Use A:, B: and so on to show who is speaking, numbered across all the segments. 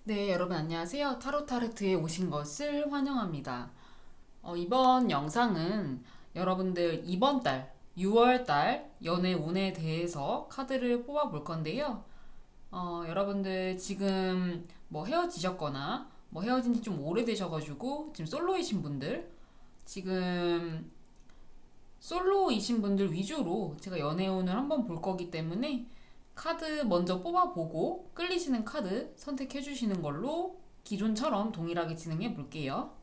A: 네, 여러분 안녕하세요. 타로타르트에 오신 것을 환영합니다. 이번 영상은 여러분들 이번 달 6월 달 연애 운에 대해서 카드를 뽑아 볼 건데요. 여러분들 지금 뭐 헤어지셨거나 뭐 헤어진 지 좀 오래되셔가지고 지금 솔로이신 분들, 지금 솔로이신 분들 위주로 제가 연애운을 한번 볼 거기 때문에 카드 먼저 뽑아보고 끌리시는 카드 선택해 주시는 걸로 기존처럼 동일하게 진행해 볼게요.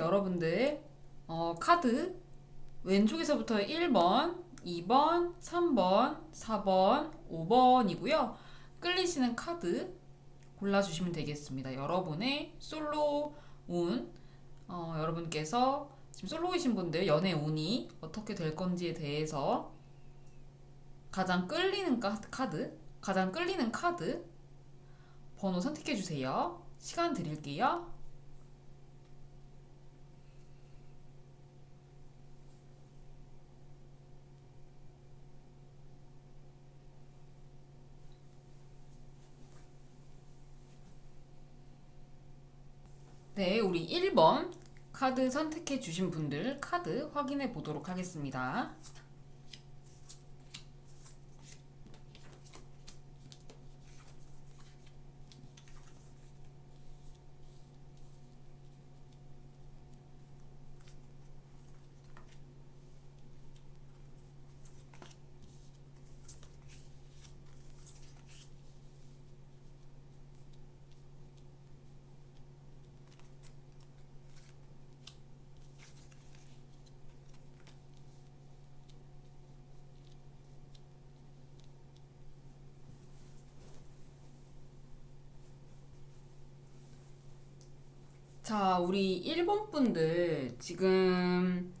A: 여러분들 카드 왼쪽에서부터 1번, 2번, 3번, 4번, 5번이고요. 끌리시는 카드 골라주시면 되겠습니다. 여러분의 솔로 운, 여러분께서 지금 솔로이신 분들 연애 운이 어떻게 될 건지에 대해서 가장 끌리는 카드 번호 선택해 주세요. 시간 드릴게요. 네, 우리 1번 카드 선택해 주신 분들 카드 확인해 보도록 하겠습니다. 자, 우리 1번 분들 지금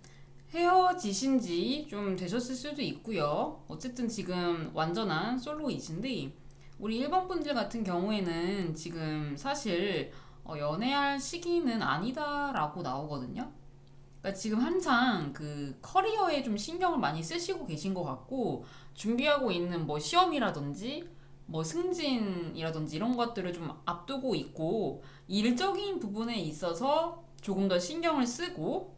A: 헤어지신 지 좀 되셨을 수도 있고요. 어쨌든 지금 완전한 솔로이신데 우리 1번 분들 같은 경우에는 지금 사실 연애할 시기는 아니다라고 나오거든요. 그러니까 지금 한창 그 커리어에 좀 신경을 많이 쓰시고 계신 것 같고 준비하고 있는 뭐 시험이라든지 뭐 승진이라든지 이런 것들을 좀 앞두고 있고 일적인 부분에 있어서 조금 더 신경을 쓰고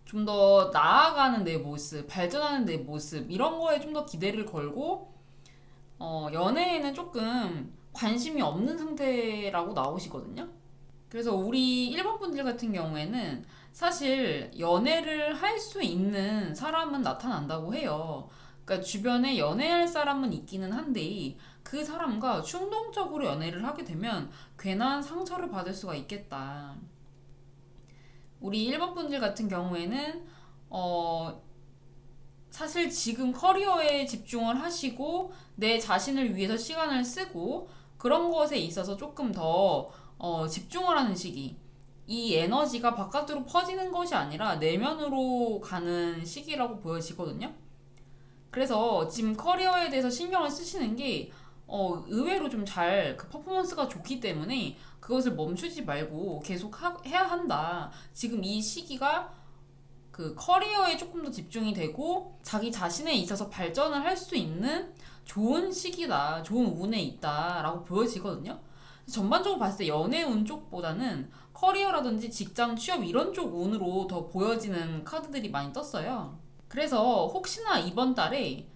A: 좀 더 나아가는 내 모습, 발전하는 내 모습 이런 거에 좀 더 기대를 걸고 연애에는 조금 관심이 없는 상태라고 나오시거든요. 그래서 우리 1번 분들 같은 경우에는 사실 연애를 할 수 있는 사람은 나타난다고 해요. 그러니까 주변에 연애할 사람은 있기는 한데 그 사람과 충동적으로 연애를 하게 되면 괜한 상처를 받을 수가 있겠다. 우리 1번 분들 같은 경우에는 사실 지금 커리어에 집중을 하시고 내 자신을 위해서 시간을 쓰고 그런 것에 있어서 조금 더 집중을 하는 시기. 이 에너지가 바깥으로 퍼지는 것이 아니라 내면으로 가는 시기라고 보여지거든요. 그래서 지금 커리어에 대해서 신경을 쓰시는 게 의외로 좀 잘 그 퍼포먼스가 좋기 때문에 그것을 멈추지 말고 계속 해야 한다. 지금 이 시기가 그 커리어에 조금 더 집중이 되고 자기 자신에 있어서 발전을 할 수 있는 좋은 시기다. 좋은 운에 있다라고 보여지거든요. 전반적으로 봤을 때 연애 운 쪽보다는 커리어라든지 직장 취업 이런 쪽 운으로 더 보여지는 카드들이 많이 떴어요. 그래서 혹시나 이번 달에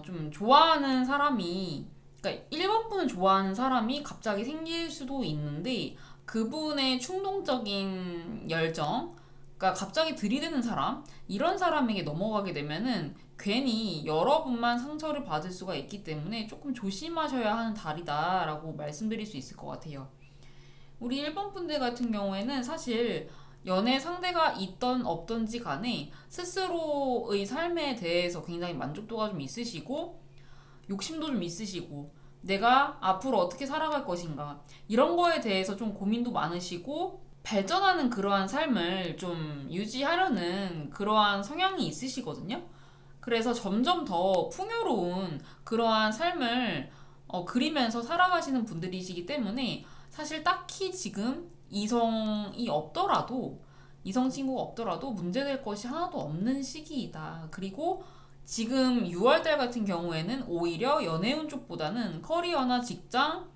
A: 좀 좋아하는 사람이 그러니까 1번 분을 좋아하는 사람이 갑자기 생길 수도 있는데 그분의 충동적인 열정 그러니까 갑자기 들이대는 사람 이런 사람에게 넘어가게 되면은 괜히 여러분만 상처를 받을 수가 있기 때문에 조금 조심하셔야 하는 달이다라고 말씀드릴 수 있을 것 같아요. 우리 1번 분들 같은 경우에는 사실 연애 상대가 있던 없던지 간에 스스로의 삶에 대해서 굉장히 만족도가 좀 있으시고 욕심도 좀 있으시고 내가 앞으로 어떻게 살아갈 것인가 이런 거에 대해서 좀 고민도 많으시고 발전하는 그러한 삶을 좀 유지하려는 그러한 성향이 있으시거든요. 그래서 점점 더 풍요로운 그러한 삶을 그리면서 살아가시는 분들이시기 때문에 사실 딱히 지금 이성 친구가 없더라도 문제될 것이 하나도 없는 시기이다. 그리고 지금 6월달 같은 경우에는 오히려 연애운 쪽보다는 커리어나 직장,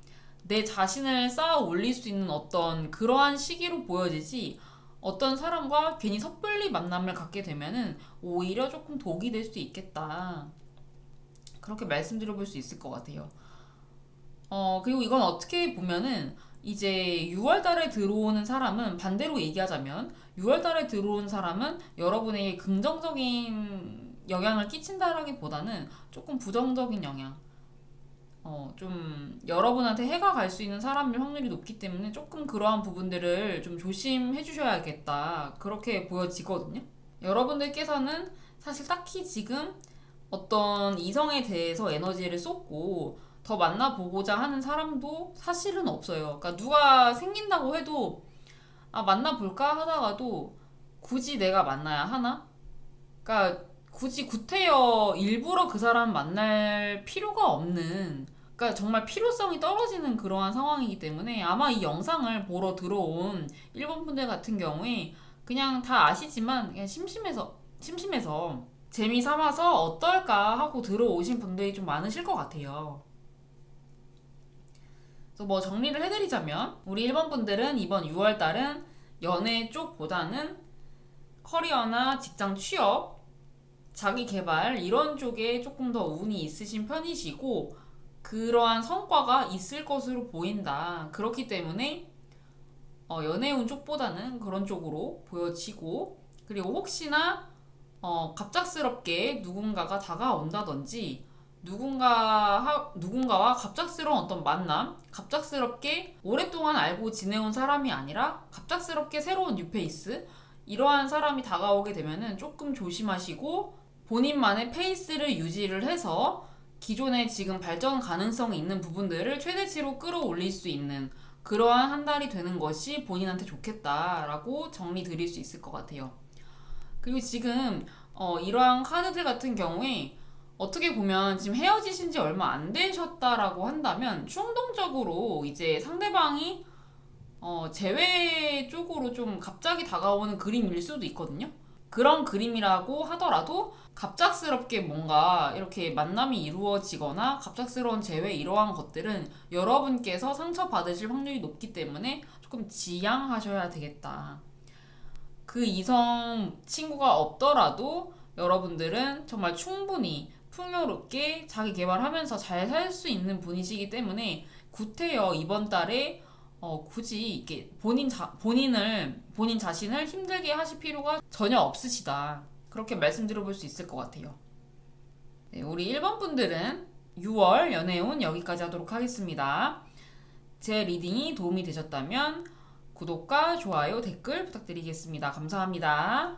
A: 내 자신을 쌓아 올릴 수 있는 어떤 그러한 시기로 보여지지 어떤 사람과 괜히 섣불리 만남을 갖게 되면은 오히려 조금 독이 될 수도 있겠다. 그렇게 말씀드려볼 수 있을 것 같아요. 그리고 이건 어떻게 보면은 이제 6월 달에 들어오는 사람은 반대로 얘기하자면 6월 달에 들어온 사람은 여러분에게 긍정적인 영향을 끼친다라기보다는 조금 부정적인 영향. 좀 여러분한테 해가 갈 수 있는 사람일 확률이 높기 때문에 조금 그러한 부분들을 좀 조심해 주셔야겠다. 그렇게 보여지거든요. 여러분들께서는 사실 딱히 지금 어떤 이성에 대해서 에너지를 쏟고 더 만나보고자 하는 사람도 사실은 없어요. 그러니까 누가 생긴다고 해도 만나볼까 하다가도 굳이 내가 만나야 하나? 그러니까 굳이 구태여 일부러 그 사람 만날 필요가 없는, 그러니까 정말 필요성이 떨어지는 그러한 상황이기 때문에 아마 이 영상을 보러 들어온 일본 분들 같은 경우에 그냥 다 아시지만 그냥 심심해서 재미 삼아서 어떨까 하고 들어오신 분들이 좀 많으실 것 같아요. 그래서 뭐 정리를 해드리자면 우리 일본 분들은 이번 6월 달은 연애 쪽보다는 커리어나 직장 취업, 자기 개발 이런 쪽에 조금 더 운이 있으신 편이시고 그러한 성과가 있을 것으로 보인다. 그렇기 때문에 연애운 쪽보다는 그런 쪽으로 보여지고, 그리고 혹시나 갑작스럽게 누군가가 다가온다든지 누군가와 갑작스러운 어떤 만남, 갑작스럽게 오랫동안 알고 지내온 사람이 아니라 갑작스럽게 새로운 뉴페이스, 이러한 사람이 다가오게 되면은 조금 조심하시고 본인만의 페이스를 유지를 해서 기존에 지금 발전 가능성이 있는 부분들을 최대치로 끌어올릴 수 있는 그러한 한 달이 되는 것이 본인한테 좋겠다라고 정리 드릴 수 있을 것 같아요. 그리고 지금 이러한 카드들 같은 경우에 어떻게 보면 지금 헤어지신 지 얼마 안 되셨다라고 한다면 충동적으로 이제 상대방이 재회 쪽으로 좀 갑자기 다가오는 그림일 수도 있거든요. 그런 그림이라고 하더라도 갑작스럽게 뭔가 이렇게 만남이 이루어지거나 갑작스러운 재회 이러한 것들은 여러분께서 상처받으실 확률이 높기 때문에 조금 지양하셔야 되겠다. 그 이성 친구가 없더라도 여러분들은 정말 충분히 풍요롭게 자기 개발하면서 잘 살 수 있는 분이시기 때문에 구태여 이번 달에 굳이 이렇게 본인 자신을 힘들게 하실 필요가 전혀 없으시다. 그렇게 말씀드려볼 수 있을 것 같아요. 네, 우리 1번 분들은 6월 연애운 여기까지 하도록 하겠습니다. 제 리딩이 도움이 되셨다면 구독과 좋아요, 댓글 부탁드리겠습니다. 감사합니다.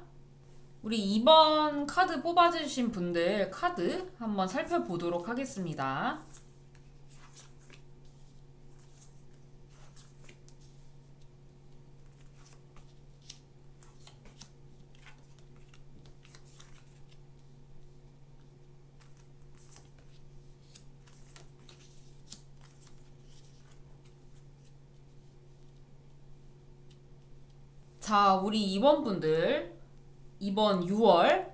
A: 우리 2번 카드 뽑아주신 분들 카드 한번 살펴보도록 하겠습니다. 자, 우리 2번 분들 이번 6월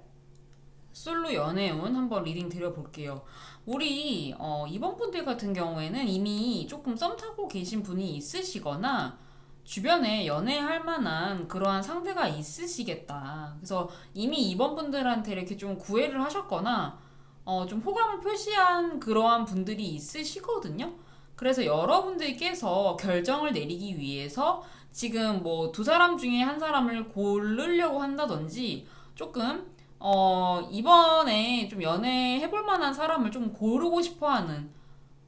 A: 솔로 연애운 한번 리딩 드려볼게요. 우리 2번 분들 같은 경우에는 이미 조금 썸 타고 계신 분이 있으시거나 주변에 연애할 만한 그러한 상대가 있으시겠다. 그래서 이미 2번 분들한테 이렇게 좀 구애를 하셨거나 좀 호감을 표시한 그러한 분들이 있으시거든요. 그래서 여러분들께서 결정을 내리기 위해서 지금 뭐 두 사람 중에 한 사람을 고르려고 한다든지 조금 이번에 좀 연애해볼 만한 사람을 좀 고르고 싶어 하는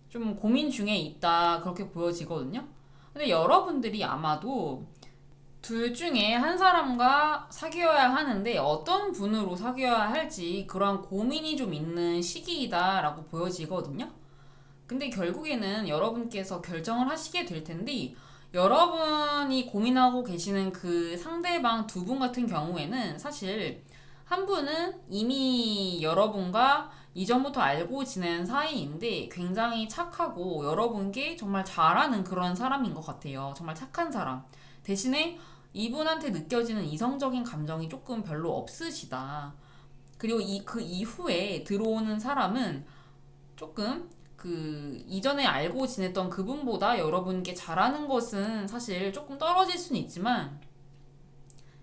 A: 좀 고민 중에 있다. 그렇게 보여지거든요. 근데 여러분들이 아마도 둘 중에 한 사람과 사귀어야 하는데 어떤 분으로 사귀어야 할지 그런 고민이 좀 있는 시기이다라고 보여지거든요. 근데 결국에는 여러분께서 결정을 하시게 될 텐데 여러분이 고민하고 계시는 그 상대방 두 분 같은 경우에는 사실 한 분은 이미 여러분과 이전부터 알고 지낸 사이인데 굉장히 착하고 여러분께 정말 잘하는 그런 사람인 것 같아요. 정말 착한 사람. 대신에 이분한테 느껴지는 이성적인 감정이 조금 별로 없으시다. 그리고 그 이후에 들어오는 사람은 조금 그 이전에 알고 지냈던 그분보다 여러분께 잘하는 것은 사실 조금 떨어질 수는 있지만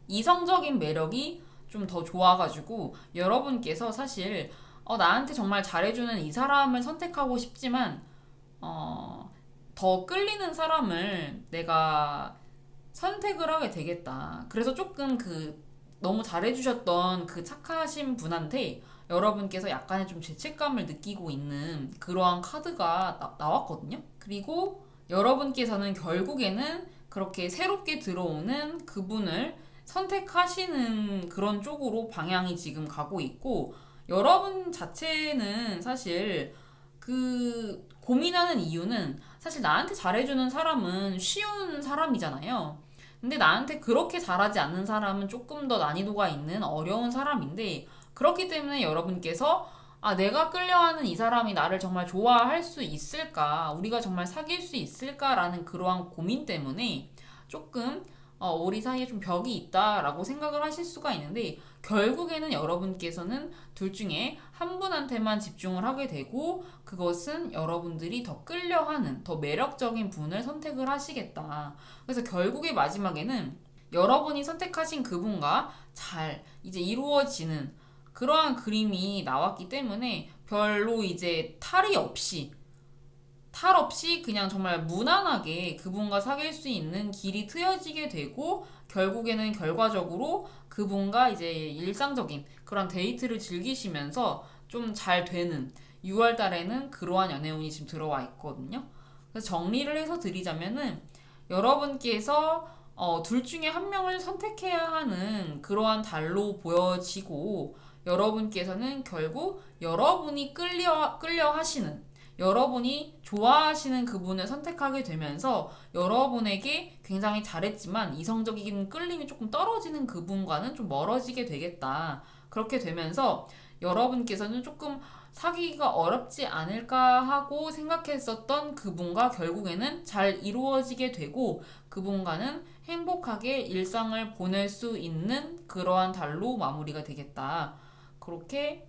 A: 이성적인 매력이 좀 더 좋아가지고 여러분께서 사실 나한테 정말 잘해주는 이 사람을 선택하고 싶지만 더 끌리는 사람을 내가 선택을 하게 되겠다. 그래서 조금 그 너무 잘해주셨던 그 착하신 분한테 여러분께서 약간의 좀 죄책감을 느끼고 있는 그러한 카드가 나왔거든요. 그리고 여러분께서는 결국에는 그렇게 새롭게 들어오는 그분을 선택하시는 그런 쪽으로 방향이 지금 가고 있고, 여러분 자체는 사실 그 고민하는 이유는 사실 나한테 잘해주는 사람은 쉬운 사람이잖아요. 근데 나한테 그렇게 잘하지 않는 사람은 조금 더 난이도가 있는 어려운 사람인데, 그렇기 때문에 여러분께서 내가 끌려하는 이 사람이 나를 정말 좋아할 수 있을까? 우리가 정말 사귈 수 있을까라는 그러한 고민 때문에 조금 우리 사이에 좀 벽이 있다라고 생각을 하실 수가 있는데, 결국에는 여러분께서는 둘 중에 한 분한테만 집중을 하게 되고, 그것은 여러분들이 더 끌려하는 더 매력적인 분을 선택을 하시겠다. 그래서 결국에 마지막에는 여러분이 선택하신 그분과 잘 이제 이루어지는 그러한 그림이 나왔기 때문에 별로 이제 탈 없이 그냥 정말 무난하게 그분과 사귈 수 있는 길이 트여지게 되고, 결국에는 결과적으로 그분과 이제 일상적인 그런 데이트를 즐기시면서 좀 잘 되는 6월 달에는 그러한 연애운이 지금 들어와 있거든요. 그래서 정리를 해서 드리자면은 여러분께서 둘 중에 한 명을 선택해야 하는 그러한 달로 보여지고, 여러분께서는 결국 여러분이 끌려 하시는, 여러분이 좋아하시는 그분을 선택하게 되면서 여러분에게 굉장히 잘했지만 이성적인 끌림이 조금 떨어지는 그분과는 좀 멀어지게 되겠다. 그렇게 되면서 여러분께서는 조금 사귀기가 어렵지 않을까 하고 생각했었던 그분과 결국에는 잘 이루어지게 되고, 그분과는 행복하게 일상을 보낼 수 있는 그러한 달로 마무리가 되겠다. 그렇게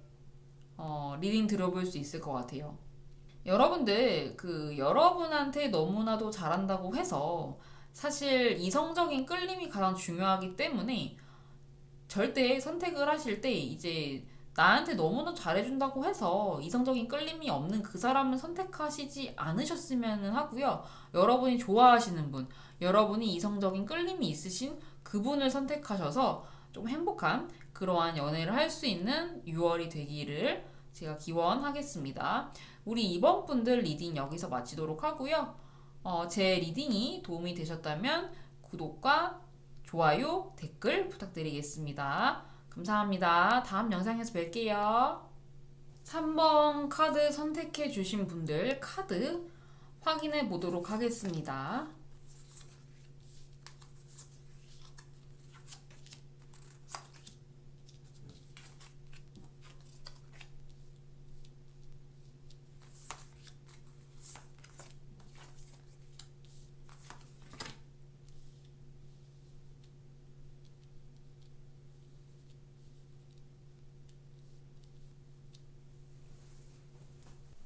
A: 리딩 들어볼 수 있을 것 같아요. 여러분들 여러분한테 너무나도 잘한다고 해서 사실 이성적인 끌림이 가장 중요하기 때문에 절대 선택을 하실 때 이제 나한테 너무나 잘해준다고 해서 이성적인 끌림이 없는 그 사람을 선택하시지 않으셨으면 하고요. 여러분이 좋아하시는 분, 여러분이 이성적인 끌림이 있으신 그분을 선택하셔서 좀 행복한 그러한 연애를 할 수 있는 6월이 되기를 제가 기원하겠습니다. 우리 이번 분들 리딩 여기서 마치도록 하고요. 제 리딩이 도움이 되셨다면 구독과 좋아요, 댓글 부탁드리겠습니다. 감사합니다. 다음 영상에서 뵐게요. 3번 카드 선택해 주신 분들 카드 확인해 보도록 하겠습니다.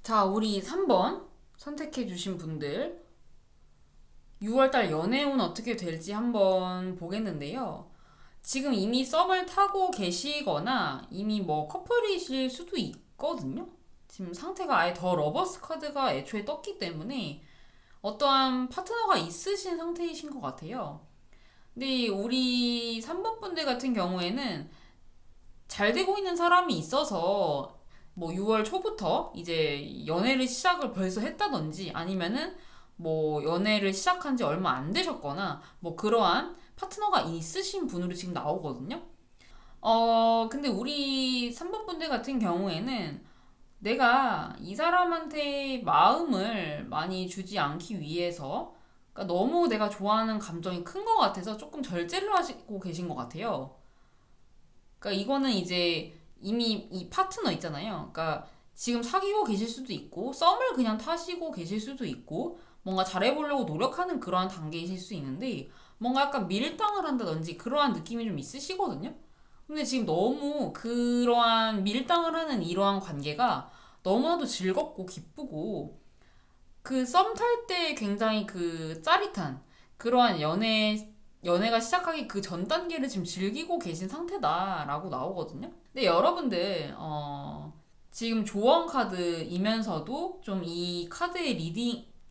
A: 자, 우리 3번 선택해 주신 분들 6월달 연애운 어떻게 될지 한번 보겠는데요. 지금 이미 썸을 타고 계시거나 이미 뭐 커플이실 수도 있거든요. 지금 상태가 아예 더 러버스 카드가 애초에 떴기 때문에 어떠한 파트너가 있으신 상태이신 것 같아요. 근데 우리 3번 분들 같은 경우에는 잘 되고 있는 사람이 있어서 뭐 6월 초부터 이제 연애를 시작을 벌써 했다든지, 아니면은 뭐 연애를 시작한 지 얼마 안 되셨거나 뭐 그러한 파트너가 있으신 분으로 지금 나오거든요. 근데 우리 3번 분들 같은 경우에는 내가 이 사람한테 마음을 많이 주지 않기 위해서, 그러니까 너무 내가 좋아하는 감정이 큰 것 같아서 조금 절제를 하시고 계신 것 같아요. 그러니까 이거는 이제 이미 이 파트너 있잖아요. 그러니까 지금 사귀고 계실 수도 있고 썸을 그냥 타시고 계실 수도 있고 뭔가 잘해보려고 노력하는 그러한 단계이실 수 있는데, 뭔가 약간 밀당을 한다든지 그러한 느낌이 좀 있으시거든요. 근데 지금 너무 그러한 밀당을 하는 이러한 관계가 너무나도 즐겁고 기쁘고, 그 썸 탈 때 굉장히 그 짜릿한 그러한 연애가 시작하기 그 전 단계를 지금 즐기고 계신 상태다라고 나오거든요. 근데 여러분들 지금 조언 카드이면서도 좀 이 카드의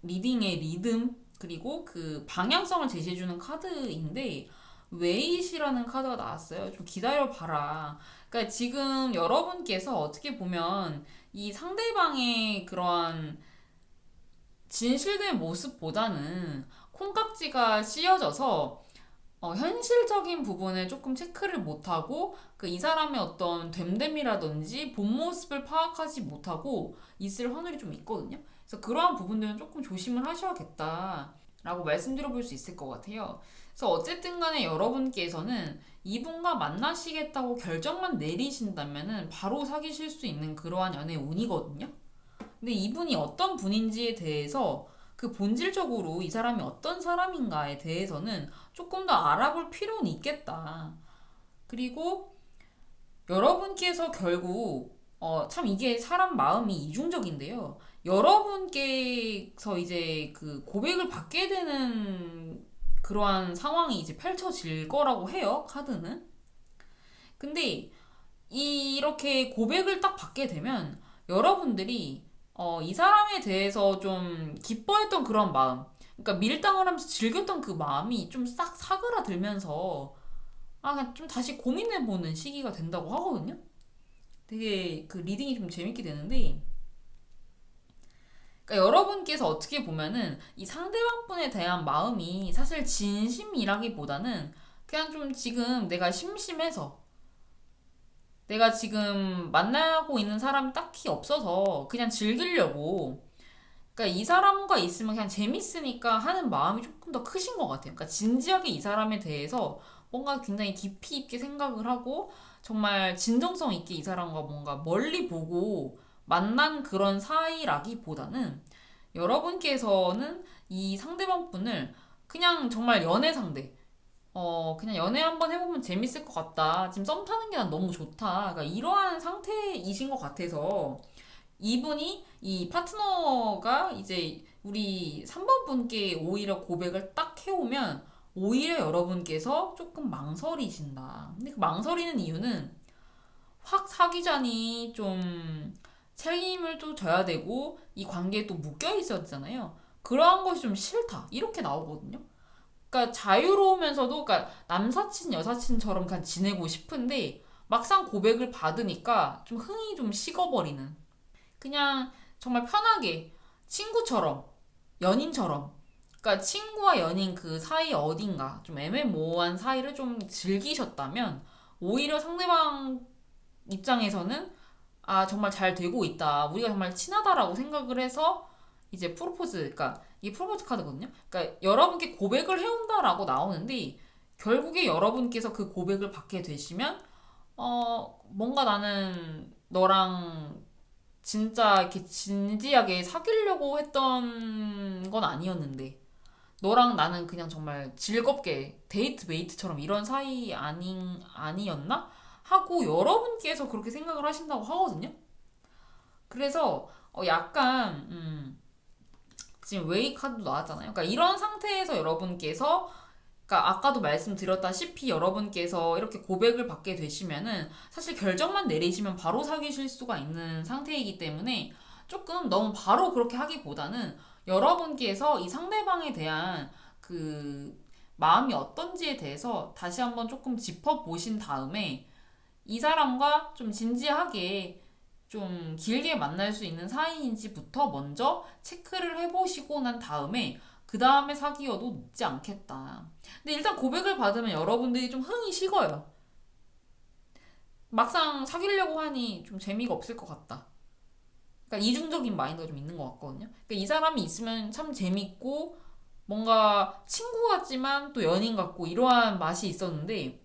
A: 리딩의 리듬 그리고 그 방향성을 제시해주는 카드인데, 웨이시라는 카드가 나왔어요. 좀 기다려봐라. 그러니까 지금 여러분께서 어떻게 보면 이 상대방의 그런 진실된 모습보다는 콩깍지가 씌어져서 현실적인 부분을 조금 체크를 못하고 그 이 사람의 어떤 됨됨이라든지 본 모습을 파악하지 못하고 있을 확률이 좀 있거든요. 그래서 그러한 부분들은 조금 조심을 하셔야겠다라고 말씀드려 볼 수 있을 것 같아요. 그래서 어쨌든 간에 여러분께서는 이분과 만나시겠다고 결정만 내리신다면은 바로 사귀실 수 있는 그러한 연애 운이거든요. 근데 이분이 어떤 분인지에 대해서 그 본질적으로 이 사람이 어떤 사람인가에 대해서는 조금 더 알아볼 필요는 있겠다. 그리고 여러분께서 결국 참 이게 사람 마음이 이중적인데요. 여러분께서 이제 그 고백을 받게 되는 그러한 상황이 이제 펼쳐질 거라고 해요. 카드는. 근데 이렇게 고백을 딱 받게 되면 여러분들이 이 사람에 대해서 좀 기뻐했던 그런 마음, 그러니까 밀당을 하면서 즐겼던 그 마음이 좀 싹 사그라들면서 그냥 좀 다시 고민해보는 시기가 된다고 하거든요. 되게 그 리딩이 좀 재밌게 되는데, 그러니까 여러분께서 어떻게 보면은 이 상대방 분에 대한 마음이 사실 진심이라기보다는 그냥 좀 지금 내가 심심해서 내가 지금 만나고 있는 사람이 딱히 없어서 그냥 즐기려고. 그러니까 이 사람과 있으면 그냥 재밌으니까 하는 마음이 조금 더 크신 것 같아요. 그러니까 진지하게 이 사람에 대해서 뭔가 굉장히 깊이 있게 생각을 하고 정말 진정성 있게 이 사람과 뭔가 멀리 보고 만난 그런 사이라기보다는 여러분께서는 이 상대방 분을 그냥 정말 연애 상대, 그냥 연애 한번 해보면 재밌을 것 같다. 지금 썸 타는 게 난 너무 좋다. 그러니까 이러한 상태이신 것 같아서 이분이 이 파트너가 이제 우리 3번 분께 오히려 고백을 딱 해오면 오히려 여러분께서 조금 망설이신다. 근데 그 망설이는 이유는 확 사귀자니 좀 책임을 또 져야 되고 이 관계에 또 묶여 있어야 되잖아요. 그러한 것이 좀 싫다. 이렇게 나오거든요. 그러니까 자유로우면서도 그러니까 남사친 여사친처럼 그냥 지내고 싶은데 막상 고백을 받으니까 좀 흥이 좀 식어버리는, 그냥 정말 편하게 친구처럼 연인처럼, 그러니까 친구와 연인 그 사이 어딘가 좀 애매모호한 사이를 좀 즐기셨다면 오히려 상대방 입장에서는 정말 잘 되고 있다, 우리가 정말 친하다라고 생각을 해서 이제 프로포즈, 그러니까 이게 프로포즈 카드거든요. 그러니까 여러분께 고백을 해온다라고 나오는데 결국에 여러분께서 그 고백을 받게 되시면 뭔가 나는 너랑 진짜 이렇게 진지하게 사귀려고 했던 건 아니었는데 너랑 나는 그냥 정말 즐겁게 데이트 메이트처럼 이런 사이 아니었나? 하고 여러분께서 그렇게 생각을 하신다고 하거든요. 그래서 약간 지금 웨이 카드도 나왔잖아요. 그러니까 이런 상태에서 여러분께서, 그러니까 아까도 말씀드렸다시피 여러분께서 이렇게 고백을 받게 되시면은 사실 결정만 내리시면 바로 사귀실 수가 있는 상태이기 때문에 조금 너무 바로 그렇게 하기보다는 여러분께서 이 상대방에 대한 그 마음이 어떤지에 대해서 다시 한번 조금 짚어보신 다음에 이 사람과 좀 진지하게 좀 길게 만날 수 있는 사이인지부터 먼저 체크를 해보시고 난 다음에 그 다음에 사귀어도 늦지 않겠다. 근데 일단 고백을 받으면 여러분들이 좀 흥이 식어요. 막상 사귀려고 하니 좀 재미가 없을 것 같다. 그러니까 이중적인 마인드가 좀 있는 것 같거든요. 그러니까 이 사람이 있으면 참 재밌고 뭔가 친구 같지만 또 연인 같고 이러한 맛이 있었는데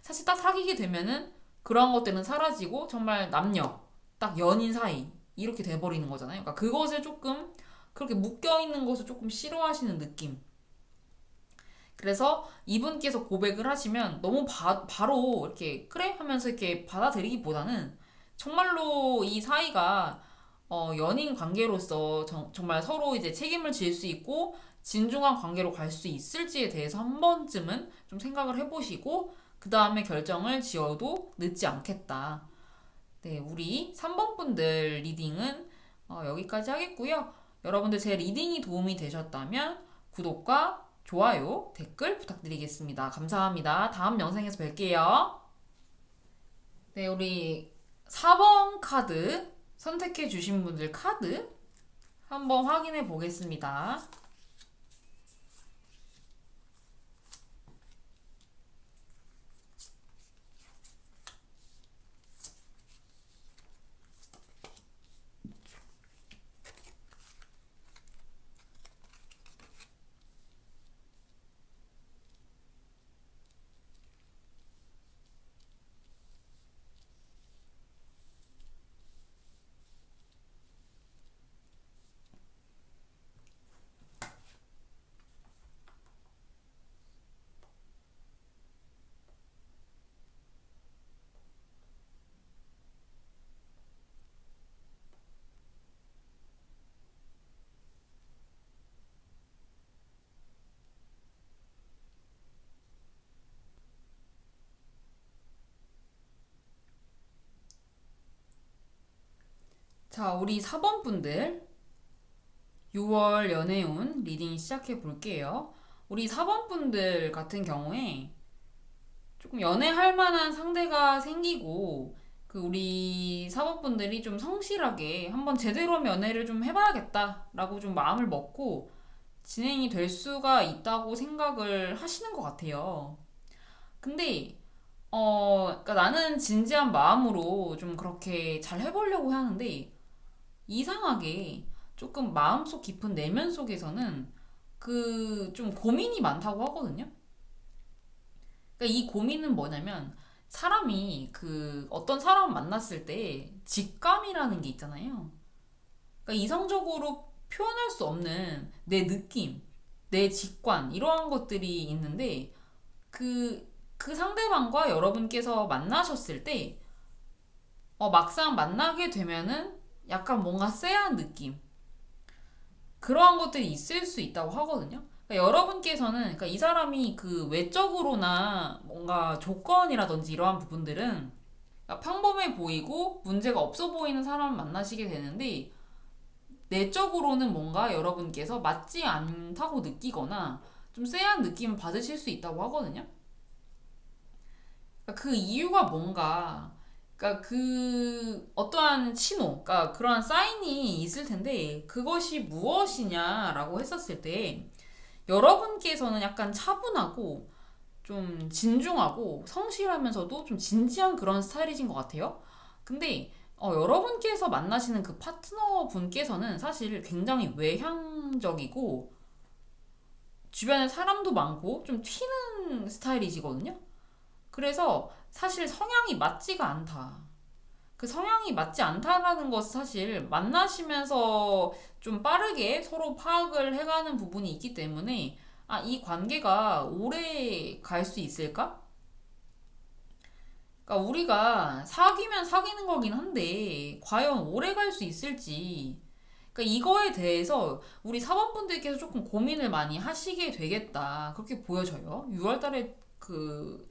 A: 사실 딱 사귀게 되면은 그러한 것들은 사라지고 정말 남녀, 딱 연인 사이 이렇게 돼버리는 거잖아요. 그러니까 그것을 조금 그렇게 묶여 있는 것을 조금 싫어하시는 느낌. 그래서 이분께서 고백을 하시면 너무 바로 이렇게 그래 하면서 이렇게 받아들이기보다는 정말로 이 사이가 연인 관계로서 정말 서로 이제 책임을 질 수 있고 진중한 관계로 갈 수 있을지에 대해서 한 번쯤은 좀 생각을 해보시고 그 다음에 결정을 지어도 늦지 않겠다. 네, 우리 3번 분들 리딩은 여기까지 하겠고요. 여러분들 제 리딩이 도움이 되셨다면 구독과 좋아요, 댓글 부탁드리겠습니다. 감사합니다. 다음 영상에서 뵐게요. 네, 우리 4번 카드 선택해 주신 분들 카드 한번 확인해 보겠습니다. 자, 우리 4번 분들 6월 연애운 리딩 시작해 볼게요. 우리 4번 분들 같은 경우에 조금 연애할 만한 상대가 생기고 그 우리 4번 분들이 좀 성실하게 한번 제대로 연애를 좀 해봐야겠다라고 좀 마음을 먹고 진행이 될 수가 있다고 생각을 하시는 것 같아요. 근데 그러니까 나는 진지한 마음으로 좀 그렇게 잘 해보려고 하는데 이상하게 조금 마음속 깊은 내면 속에서는 그 좀 고민이 많다고 하거든요. 그러니까 이 고민은 뭐냐면 사람이 그 어떤 사람을 만났을 때 직감이라는 게 있잖아요. 그러니까 이성적으로 표현할 수 없는 내 느낌, 내 직관 이러한 것들이 있는데 그 상대방과 여러분께서 만나셨을 때 막상 만나게 되면은 약간 뭔가 쎄한 느낌 그러한 것들이 있을 수 있다고 하거든요. 그러니까 여러분께서는 그러니까 이 사람이 그 외적으로나 뭔가 조건이라든지 이러한 부분들은 그러니까 평범해 보이고 문제가 없어 보이는 사람을 만나시게 되는데 내적으로는 뭔가 여러분께서 맞지 않다고 느끼거나 좀 쎄한 느낌을 받으실 수 있다고 하거든요. 그러니까 그 이유가 뭔가 그러니까 그 어떠한 신호, 그러니까 그러한 사인이 있을 텐데 그것이 무엇이냐라고 했었을 때 여러분께서는 약간 차분하고 좀 진중하고 성실하면서도 좀 진지한 그런 스타일이신 것 같아요. 근데 여러분께서 만나시는 그 파트너 분께서는 사실 굉장히 외향적이고 주변에 사람도 많고 좀 튀는 스타일이시거든요. 그래서 사실 성향이 맞지가 않다. 그 성향이 맞지 않다라는 것은 사실 만나시면서 좀 빠르게 서로 파악을 해가는 부분이 있기 때문에 이 관계가 오래 갈 수 있을까? 그러니까 우리가 사귀면 사귀는 거긴 한데 과연 오래 갈 수 있을지 그러니까 이거에 대해서 우리 사원분들께서 조금 고민을 많이 하시게 되겠다. 그렇게 보여져요. 6월 달에 그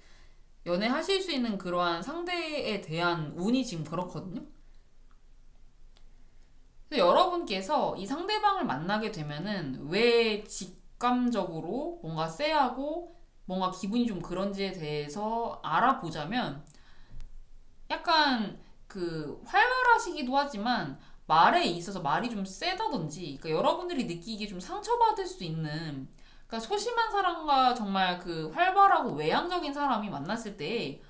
A: 연애하실 수 있는 그러한 상대에 대한 운이 지금 그렇거든요. 그래서 여러분께서 이 상대방을 만나게 되면은 왜 직감적으로 뭔가 쎄하고 뭔가 기분이 좀 그런지에 대해서 알아보자면 약간 그 활발하시기도 하지만 말에 있어서 말이 좀 세다든지 그러니까 여러분들이 느끼기에 좀 상처받을 수 있는 그러니까 소심한 사람과 정말 그 활발하고 외향적인 사람이 만났을 때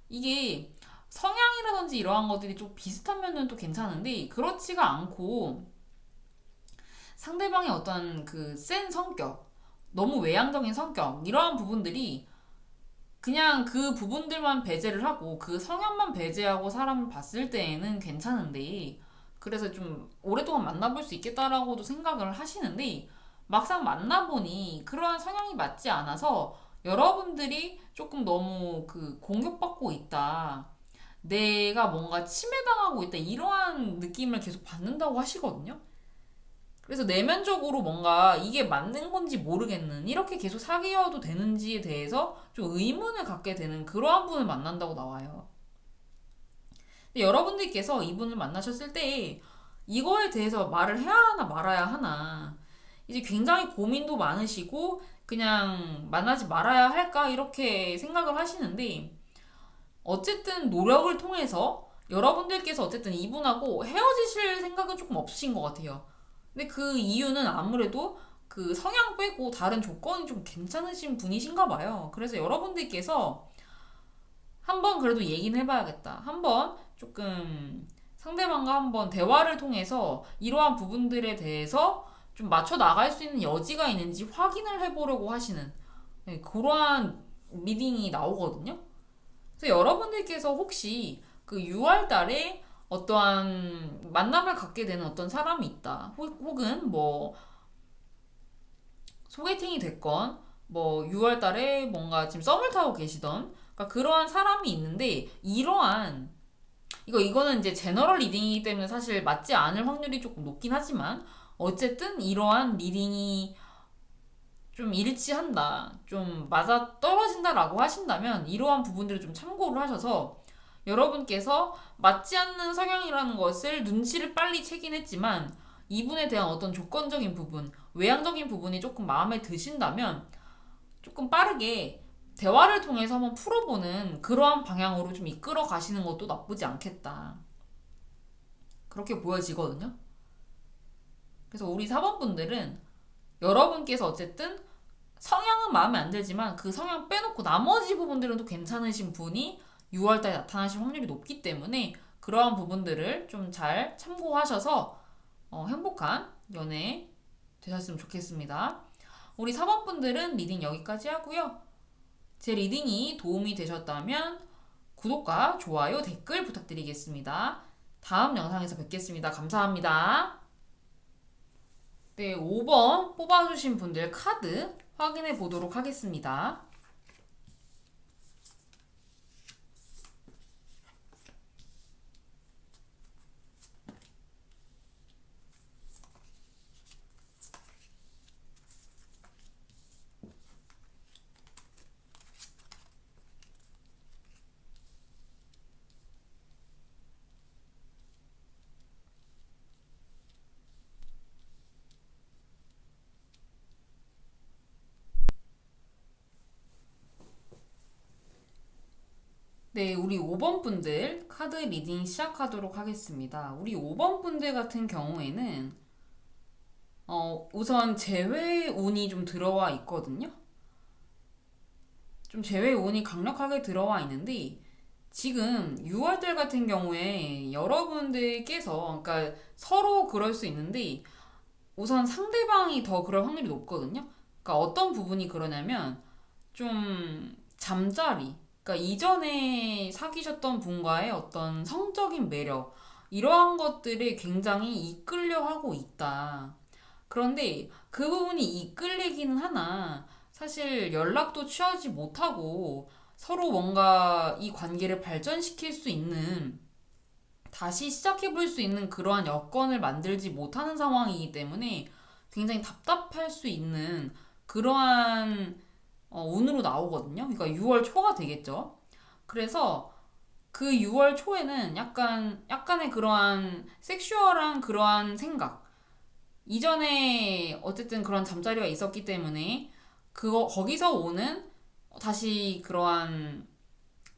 A: 이게 성향이라든지 이러한 것들이 좀 비슷하면은 또 괜찮은데 그렇지가 않고 상대방의 어떤 그 센 성격 너무 외향적인 성격 이러한 부분들이 그냥 그 부분들만 배제를 하고 그 성향만 배제하고 사람을 봤을 때에는 괜찮은데 그래서 좀 오랫동안 만나볼 수 있겠다라고도 생각을 하시는데 막상 만나보니 그러한 성향이 맞지 않아서 여러분들이 조금 너무 그 공격받고 있다. 내가 뭔가 침해당하고 있다. 이러한 느낌을 계속 받는다고 하시거든요. 그래서 내면적으로 뭔가 이게 맞는 건지 모르겠는 이렇게 계속 사귀어도 되는지에 대해서 좀 의문을 갖게 되는 그러한 분을 만난다고 나와요. 근데 여러분들께서 이분을 만나셨을 때 이거에 대해서 말을 해야 하나 말아야 하나 이제 굉장히 고민도 많으시고 그냥 만나지 말아야 할까 이렇게 생각을 하시는데 어쨌든 노력을 통해서 여러분들께서 어쨌든 이분하고 헤어지실 생각은 조금 없으신 것 같아요. 근데 그 이유는 아무래도 그 성향 빼고 다른 조건이 좀 괜찮으신 분이신가 봐요. 그래서 여러분들께서 한번 그래도 얘기는 해봐야겠다. 한번 조금 상대방과 한번 대화를 통해서 이러한 부분들에 대해서 좀 맞춰 나갈 수 있는 여지가 있는지 확인을 해보려고 하시는 네, 그러한 리딩이 나오거든요. 그래서 여러분들께서 혹시 그 6월 달에 어떠한 만남을 갖게 되는 어떤 사람이 있다. 혹은 뭐 소개팅이 됐건 뭐 6월 달에 뭔가 지금 썸을 타고 계시던 그러니까 그러한 사람이 있는데 이러한 이거는 이제 제너럴 리딩이기 때문에 사실 맞지 않을 확률이 조금 높긴 하지만 어쨌든 이러한 리딩이 좀 일치한다, 좀 맞아 떨어진다라고 하신다면 이러한 부분들을 좀 참고를 하셔서 여러분께서 맞지 않는 성향이라는 것을 눈치를 빨리 채긴 했지만 이분에 대한 어떤 조건적인 부분, 외향적인 부분이 조금 마음에 드신다면 조금 빠르게 대화를 통해서 한번 풀어보는 그러한 방향으로 좀 이끌어 가시는 것도 나쁘지 않겠다. 그렇게 보여지거든요. 그래서 우리 4번 분들은 여러분께서 어쨌든 성향은 마음에 안 들지만 그 성향 빼놓고 나머지 부분들은 또 괜찮으신 분이 6월달에 나타나실 확률이 높기 때문에 그러한 부분들을 좀 잘 참고하셔서 행복한 연애 되셨으면 좋겠습니다. 우리 4번 분들은 리딩 여기까지 하고요. 제 리딩이 도움이 되셨다면 구독과 좋아요, 댓글 부탁드리겠습니다. 다음 영상에서 뵙겠습니다. 감사합니다. 네, 5번 뽑아주신 분들 카드 확인해 보도록 하겠습니다. 네, 우리 5번 분들 카드 리딩 시작하도록 하겠습니다. 우리 5번 분들 같은 경우에는 우선 재회 운이 좀 들어와 있거든요. 좀 재회 운이 강력하게 들어와 있는데 지금 6월달 같은 경우에 여러분들께서 그러니까 서로 그럴 수 있는데 우선 상대방이 더 그럴 확률이 높거든요. 그러니까 어떤 부분이 그러냐면 좀 잠자리, 그러니까 이전에 사귀셨던 분과의 어떤 성적인 매력, 이러한 것들을 굉장히 이끌려 하고 있다. 그런데 그 부분이 이끌리기는 하나, 사실 연락도 취하지 못하고 서로 뭔가 이 관계를 발전시킬 수 있는, 다시 시작해볼 수 있는 그러한 여건을 만들지 못하는 상황이기 때문에 굉장히 답답할 수 있는 그러한 운으로 나오거든요. 그러니까 6월 초가 되겠죠. 그래서 그 6월 초에는 약간의 그러한 섹슈얼한 그러한 생각. 이전에 어쨌든 그런 잠자리가 있었기 때문에 거기서 오는 다시 그러한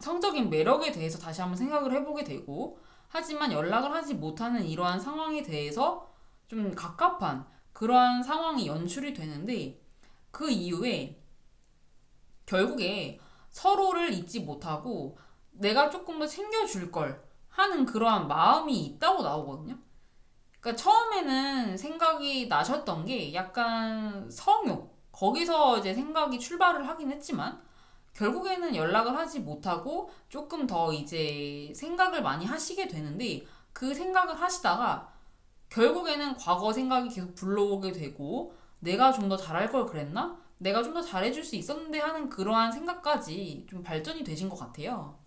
A: 성적인 매력에 대해서 다시 한번 생각을 해보게 되고, 하지만 연락을 하지 못하는 이러한 상황에 대해서 좀 갑갑한 그러한 상황이 연출이 되는데, 그 이후에 결국에 서로를 잊지 못하고 내가 조금 더 챙겨줄 걸 하는 그러한 마음이 있다고 나오거든요. 그러니까 처음에는 생각이 나셨던 게 약간 성욕, 거기서 이제 생각이 출발을 하긴 했지만 결국에는 연락을 하지 못하고 조금 더 이제 생각을 많이 하시게 되는데 그 생각을 하시다가 결국에는 과거 생각이 계속 불러오게 되고 내가 좀 더 잘할 걸 그랬나? 내가 좀 더 잘해줄 수 있었는데 하는 그러한 생각까지 좀 발전이 되신 것 같아요.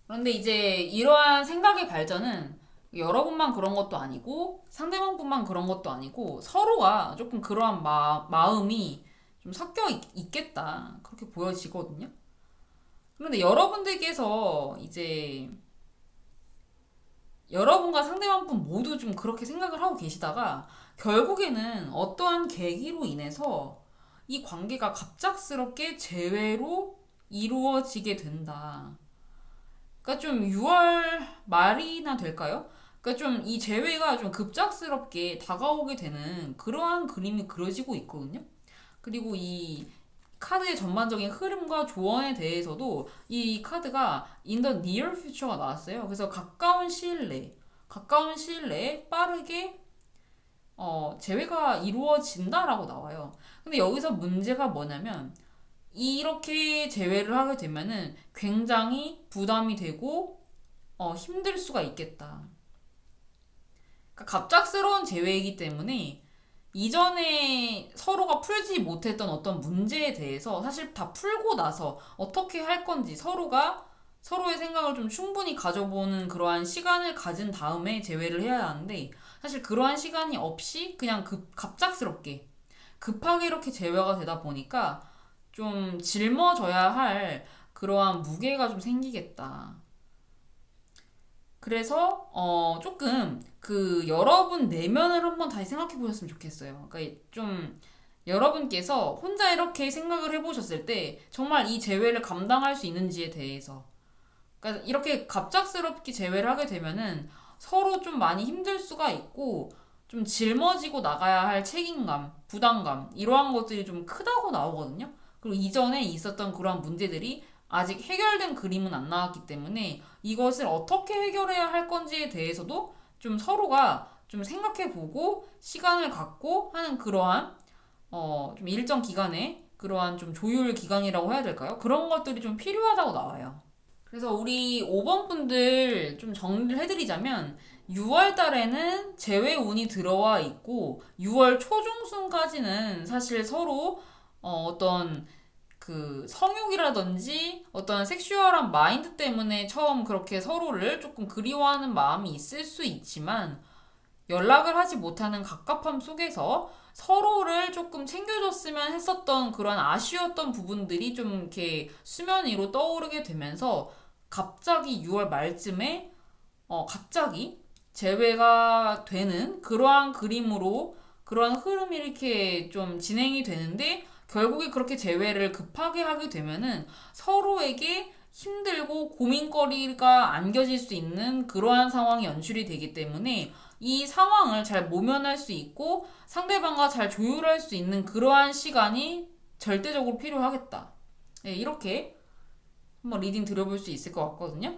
A: 그런데 이제 이러한 생각의 발전은 여러분만 그런 것도 아니고 상대방뿐만 그런 것도 아니고 서로가 조금 그러한 마음이 좀 있겠다. 그렇게 보여지거든요. 그런데 여러분들께서 이제 여러분과 상대방 분 모두 좀 그렇게 생각을 하고 계시다가 결국에는 어떠한 계기로 인해서 이 관계가 갑작스럽게 재회로 이루어지게 된다. 그러니까 좀 6월 말이나 될까요? 그러니까 좀 이 재회가 좀 급작스럽게 다가오게 되는 그러한 그림이 그려지고 있거든요. 그리고 이 카드의 전반적인 흐름과 조언에 대해서도 이 카드가 in the near future가 나왔어요. 그래서 가까운 시일 내에 빠르게 재회가 이루어진다라고 나와요. 근데 여기서 문제가 뭐냐면 이렇게 재회를 하게 되면은 굉장히 부담이 되고 힘들 수가 있겠다. 그러니까 갑작스러운 재회이기 때문에 이전에 서로가 풀지 못했던 어떤 문제에 대해서 사실 다 풀고 나서 어떻게 할 건지 서로가 서로의 생각을 좀 충분히 가져보는 그러한 시간을 가진 다음에 재회를 해야 하는데 사실 그러한 시간이 없이 그냥 갑작스럽게 급하게 이렇게 재회가 되다 보니까 좀 짊어져야 할 그러한 무게가 좀 생기겠다. 그래서 조금 그 여러분 내면을 한번 다시 생각해 보셨으면 좋겠어요. 그러니까 좀 여러분께서 혼자 이렇게 생각을 해보셨을 때 정말 이 재회를 감당할 수 있는지에 대해서 그러니까 이렇게 갑작스럽게 재회를 하게 되면은 서로 좀 많이 힘들 수가 있고 좀 짊어지고 나가야 할 책임감, 부담감 이러한 것들이 좀 크다고 나오거든요. 그리고 이전에 있었던 그러한 문제들이 아직 해결된 그림은 안 나왔기 때문에 이것을 어떻게 해결해야 할 건지에 대해서도 좀 서로가 좀 생각해보고 시간을 갖고 하는 그러한 좀 일정 기간에 그러한 좀 조율 기간이라고 해야 될까요? 그런 것들이 좀 필요하다고 나와요. 그래서 우리 5번 분들 좀 정리를 해드리자면 6월 달에는 재회 운이 들어와 있고 6월 초중순까지는 사실 서로 어떤 그 성욕이라든지 어떤 섹슈얼한 마인드 때문에 처음 그렇게 서로를 조금 그리워하는 마음이 있을 수 있지만 연락을 하지 못하는 갑갑함 속에서 서로를 조금 챙겨줬으면 했었던 그런 아쉬웠던 부분들이 좀 이렇게 수면 위로 떠오르게 되면서 갑자기 6월 말쯤에 갑자기 재회가 되는 그러한 그림으로 그러한 흐름이 이렇게 좀 진행이 되는데 결국에 그렇게 재회를 급하게 하게 되면은 서로에게 힘들고 고민거리가 안겨질 수 있는 그러한 상황이 연출이 되기 때문에 이 상황을 잘 모면할 수 있고 상대방과 잘 조율할 수 있는 그러한 시간이 절대적으로 필요하겠다. 네, 이렇게 한번 리딩 들어볼 수 있을 것 같거든요.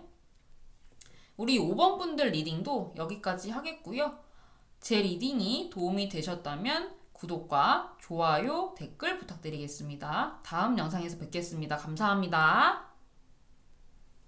A: 우리 5번 분들 리딩도 여기까지 하겠고요. 제 리딩이 도움이 되셨다면 구독과 좋아요, 댓글 부탁드리겠습니다. 다음 영상에서 뵙겠습니다. 감사합니다.